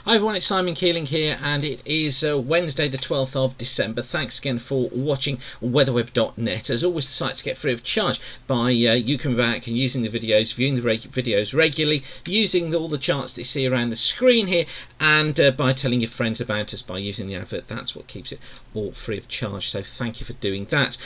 Hi everyone, it's Simon Keeling here, and it is Wednesday the 12th of December. Thanks again for watching weatherweb.net. As always, the site's get free of charge by you coming back and using the videos, viewing the videos regularly, using all the charts that you see around the screen here, and by telling your friends about us by using the advert. That's what keeps it all free of charge, so thank you for doing that.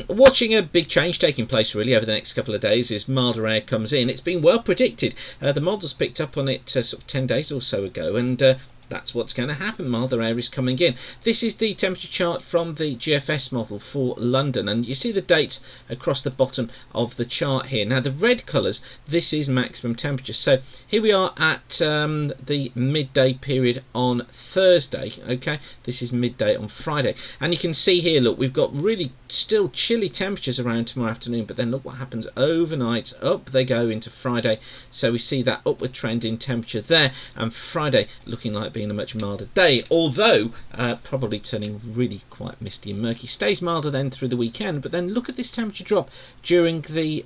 Watching a big change taking place really over the next couple of days as milder air comes in. It's been well predicted. The models picked up on it sort of 10 days or so ago, and that's what's going to happen. Milder air is coming in. This is the temperature chart from the GFS model for London, and you see the dates across the bottom of the chart here. Now the red colours, this is maximum temperature. So here we are at the midday period on Thursday. Okay, this is midday on Friday, and you can see here, look, we've got really still chilly temperatures around tomorrow afternoon, but then look what happens overnight. Up they go into Friday, so we see that upward trend in temperature there, and Friday looking like being a much milder day, although probably turning really quite misty and murky. Stays milder then through the weekend, but then look at this temperature drop during the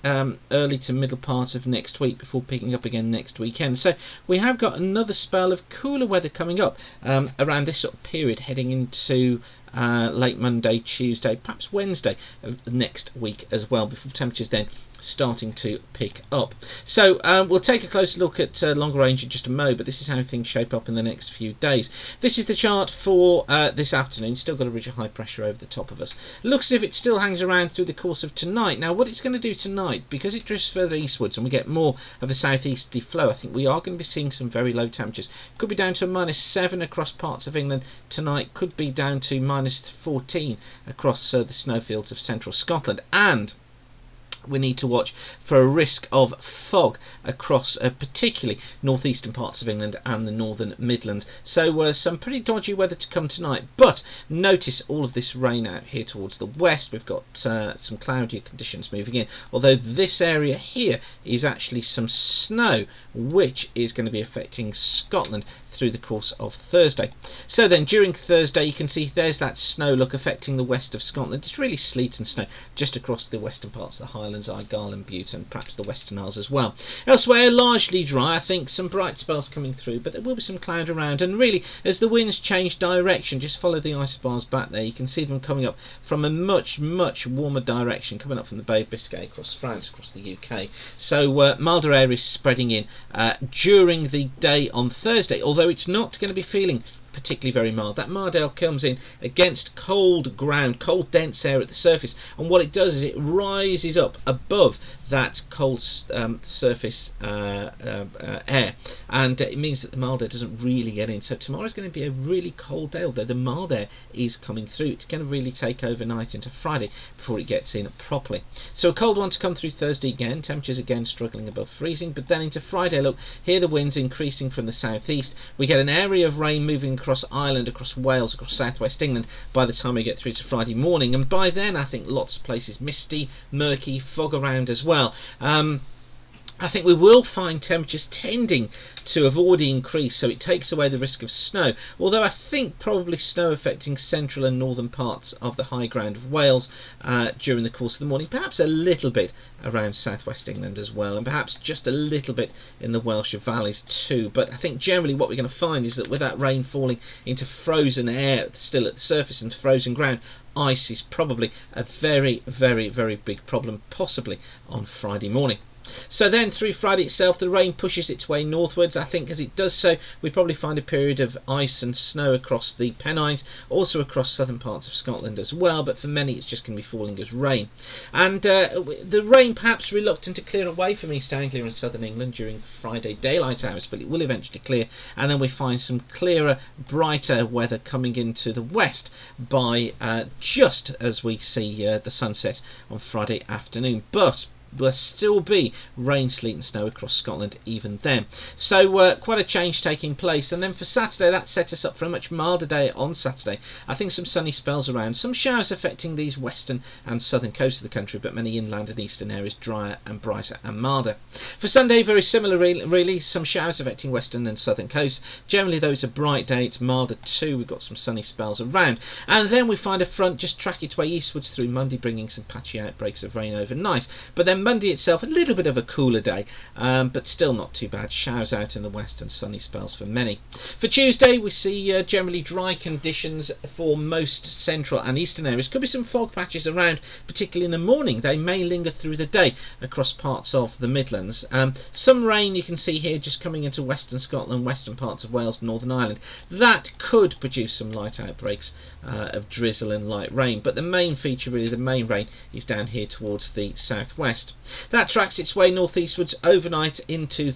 early to middle part of next week before picking up again next weekend. So we have got another spell of cooler weather coming up around this sort of period, heading into late Monday, Tuesday, perhaps Wednesday of next week as well, before temperatures then starting to pick up. So we'll take a closer look at longer range in just a moment, but this is how things shape up in the next few days. This is the chart for this afternoon. Still got a ridge of high pressure over the top of us. Looks as if it still hangs around through the course of tonight. Now what it's going to do tonight, because it drifts further eastwards and we get more of the southeasterly flow, I think we are going to be seeing some very low temperatures. Could be down to a -7 across parts of England tonight, could be down to -14 across the snowfields of central Scotland, and we need to watch for a risk of fog across particularly northeastern parts of England and the northern Midlands. So some pretty dodgy weather to come tonight, but notice all of this rain out here towards the west. We've got some cloudier conditions moving in, although this area here is actually some snow, which is going to be affecting Scotland through the course of Thursday. So then during Thursday you can see there's that snow look affecting the west of Scotland. It's really sleet and snow just across the western parts of the Highlands, Argyll and Bute, and perhaps the Western Isles as well. Elsewhere largely dry. I think some bright spells coming through, but there will be some cloud around, and really as the winds change direction, just follow the isobars back there. You can see them coming up from a much warmer direction, coming up from the Bay of Biscay across France, across the UK. So milder air is spreading in during the day on Thursday, although it's not going to be feeling particularly very mild. That mild air comes in against cold ground, cold dense air at the surface, and what it does is it rises up above that cold surface air, and it means that the mild air doesn't really get in. So tomorrow is going to be a really cold day, although the mild air is coming through. It's going to really take overnight into Friday before it gets in properly. So a cold one to come through Thursday again, temperatures again struggling above freezing, but then into Friday, look, here the winds increasing from the southeast. We get an area of rain moving across Ireland, across Wales, across southwest England by the time we get through to Friday morning, and by then I think lots of places misty, murky, fog around as well. I think we will find temperatures tending to have already increased, so it takes away the risk of snow, although I think probably snow affecting central and northern parts of the high ground of Wales during the course of the morning, perhaps a little bit around southwest England as well, and perhaps just a little bit in the Welsh valleys too. But I think generally what we're going to find is that with that rain falling into frozen air still at the surface and frozen ground, ice is probably a very big problem, possibly on Friday morning. So then through Friday itself the rain pushes its way northwards. I think as it does so we probably find a period of ice and snow across the Pennines, also across southern parts of Scotland as well, but for many it's just going to be falling as rain. And the rain perhaps reluctant to clear away from East Anglia and southern England during Friday daylight hours, but it will eventually clear, and then we find some clearer, brighter weather coming into the west by just as we see the sunset on Friday afternoon. But will still be rain, sleet and snow across Scotland even then. So quite a change taking place. And then for Saturday, that sets us up for a much milder day on Saturday. I think some sunny spells around, some showers affecting these western and southern coasts of the country, but many inland and eastern areas drier and brighter and milder. For Sunday, very similar really, some showers affecting western and southern coasts. Generally those are bright day, it's milder too, we've got some sunny spells around. And then we find a front just track its way eastwards through Monday, bringing some patchy outbreaks of rain overnight. But then And Monday itself, a little bit of a cooler day, but still not too bad. Showers out in the west and sunny spells for many. For Tuesday, we see generally dry conditions for most central and eastern areas. Could be some fog patches around, particularly in the morning. They may linger through the day across parts of the Midlands. Some rain you can see here just coming into western Scotland, western parts of Wales, Northern Ireland. That could produce some light outbreaks of drizzle and light rain, but the main feature, really the main rain, is down here towards the southwest. That tracks its way northeastwards overnight into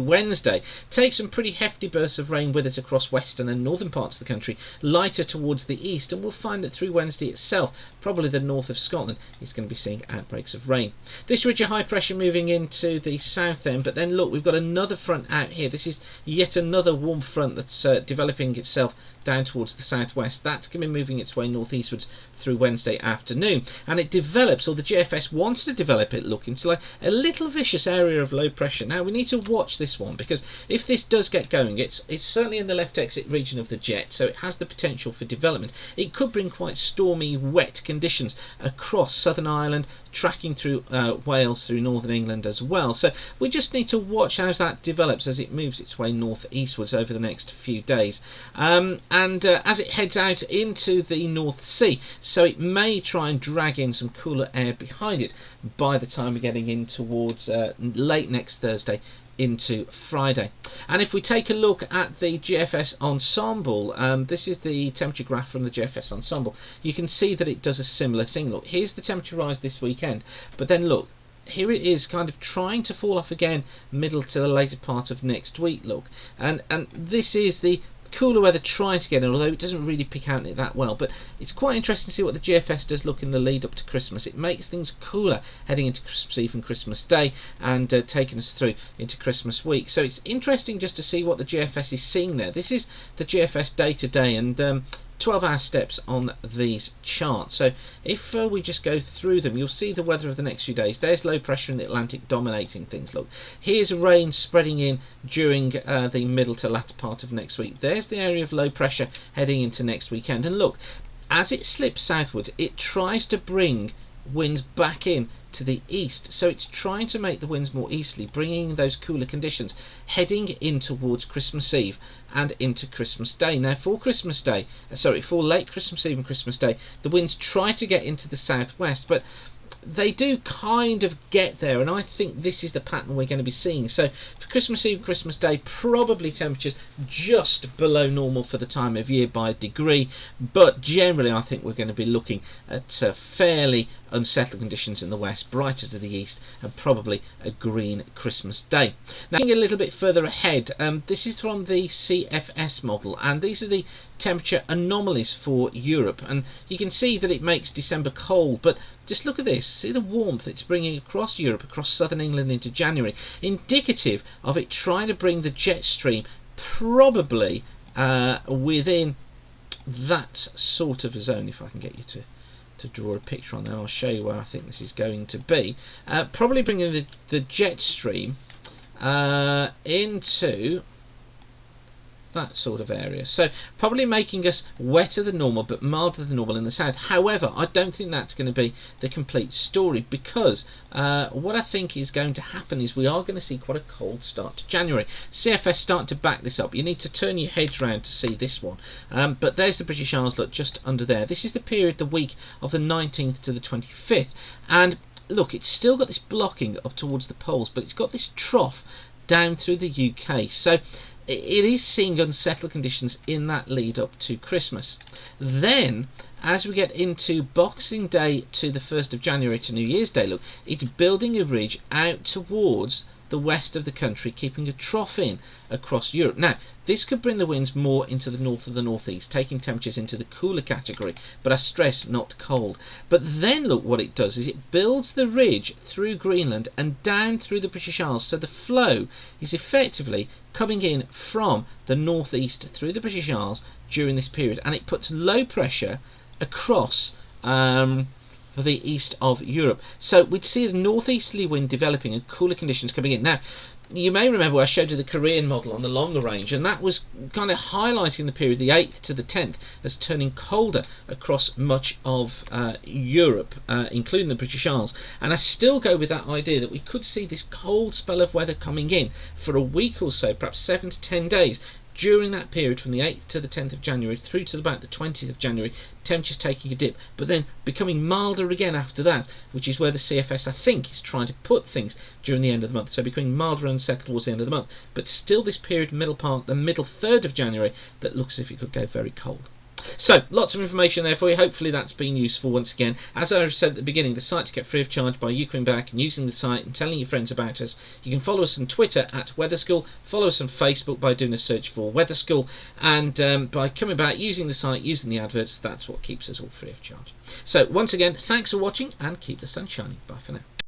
Wednesday. Takes some pretty hefty bursts of rain with it across western and northern parts of the country, lighter towards the east, and we'll find that through Wednesday itself, probably the north of Scotland is going to be seeing outbreaks of rain. This ridge of high pressure moving into the south end, but then look, we've got another front out here. This is yet another warm front that's developing itself down towards the southwest. That's going to be moving its way northeastwards through Wednesday afternoon, and it develops, or the GFS wants to develop it, look into like a little vicious area of low pressure. Now we need to watch this one, because if this does get going, it's certainly in the left exit region of the jet, so it has the potential for development. It could bring quite stormy, wet conditions across southern Ireland, tracking through Wales, through northern England as well. So we just need to watch how that develops as it moves its way northeastwards over the next few days, and as it heads out into the North Sea, so it may try and drag in some cooler air behind it by the time we're getting in towards late next Thursday into Friday. And if we take a look at the GFS ensemble, this is the temperature graph from the GFS ensemble, you can see that it does a similar thing. Look, here's the temperature rise this weekend, but then look, here it is kind of trying to fall off again middle to the later part of next week, look, and this is the cooler weather trying to get in, although it doesn't really pick out it that well. But it's quite interesting to see what the GFS does look in the lead up to Christmas. It makes things cooler heading into Christmas Eve and Christmas Day, and taking us through into Christmas week. So it's interesting just to see what the GFS is seeing there. This is the GFS day to day, and 12-hour steps on these charts. So if we just go through them, you'll see the weather of the next few days. There's low pressure in the Atlantic dominating things. Look, here's rain spreading in during the middle to latter part of next week. There's the area of low pressure heading into next weekend, and look, as it slips southwards, it tries to bring winds back in to the east, so it's trying to make the winds more easterly, bringing those cooler conditions heading in towards Christmas Eve and into Christmas Day. Now for Christmas Day, for late Christmas Eve and Christmas Day, the winds try to get into the southwest, but they do kind of get there, and I think this is the pattern we're going to be seeing. So for Christmas Eve, Christmas Day, probably temperatures just below normal for the time of year by a degree, but generally I think we're going to be looking at fairly unsettled conditions in the west, brighter to the east, and probably a green Christmas Day. Now, looking a little bit further ahead, this is from the CFS model, and these are the temperature anomalies for Europe, and you can see that it makes December cold, but just look at this, see the warmth it's bringing across Europe, across southern England into January, indicative of it trying to bring the jet stream probably within that sort of a zone. If I can get you to draw a picture on there, I'll show you where I think this is going to be. Probably bringing the jet stream into that sort of area, so probably making us wetter than normal but milder than normal in the south. However, I don't think that's going to be the complete story, because what I think is going to happen is we are going to see quite a cold start to January. CFS starting to back this up. You need to turn your heads round to see this one, but there's the British Isles, look, just under there. This is the period, the week of the 19th to the 25th, and look, it's still got this blocking up towards the poles, but it's got this trough down through the UK, so it is seeing unsettled conditions in that lead up to Christmas. Then as we get into Boxing Day to the 1st of January to New Year's Day, look, it's building a ridge out towards the west of the country, keeping a trough in across Europe. Now, this could bring the winds more into the north of the northeast, taking temperatures into the cooler category, but I stress not cold. But then look what it does is it builds the ridge through Greenland and down through the British Isles, so the flow is effectively coming in from the northeast through the British Isles during this period, and it puts low pressure across the east of Europe. So we'd see the northeasterly wind developing and cooler conditions coming in. Now, you may remember I showed you the Korean model on the longer range, and that was kind of highlighting the period the 8th to the 10th as turning colder across much of Europe, including the British Isles. And I still go with that idea that we could see this cold spell of weather coming in for a week or so, perhaps 7 to 10 days, during that period from the 8th to the 10th of January through to about the 20th of January, temperatures taking a dip, but then becoming milder again after that, which is where the CFS, I think, is trying to put things during the end of the month. So becoming milder and settled towards the end of the month, but still this period, middle part, the middle third of January, that looks as if it could go very cold. So, lots of information there for you. Hopefully that's been useful once again. As I said at the beginning, the site's get free of charge by you coming back and using the site and telling your friends about us. You can follow us on Twitter at Weather School, follow us on Facebook by doing a search for Weather School, and by coming back, using the site, using the adverts, that's what keeps us all free of charge. So, once again, thanks for watching and keep the sun shining. Bye for now.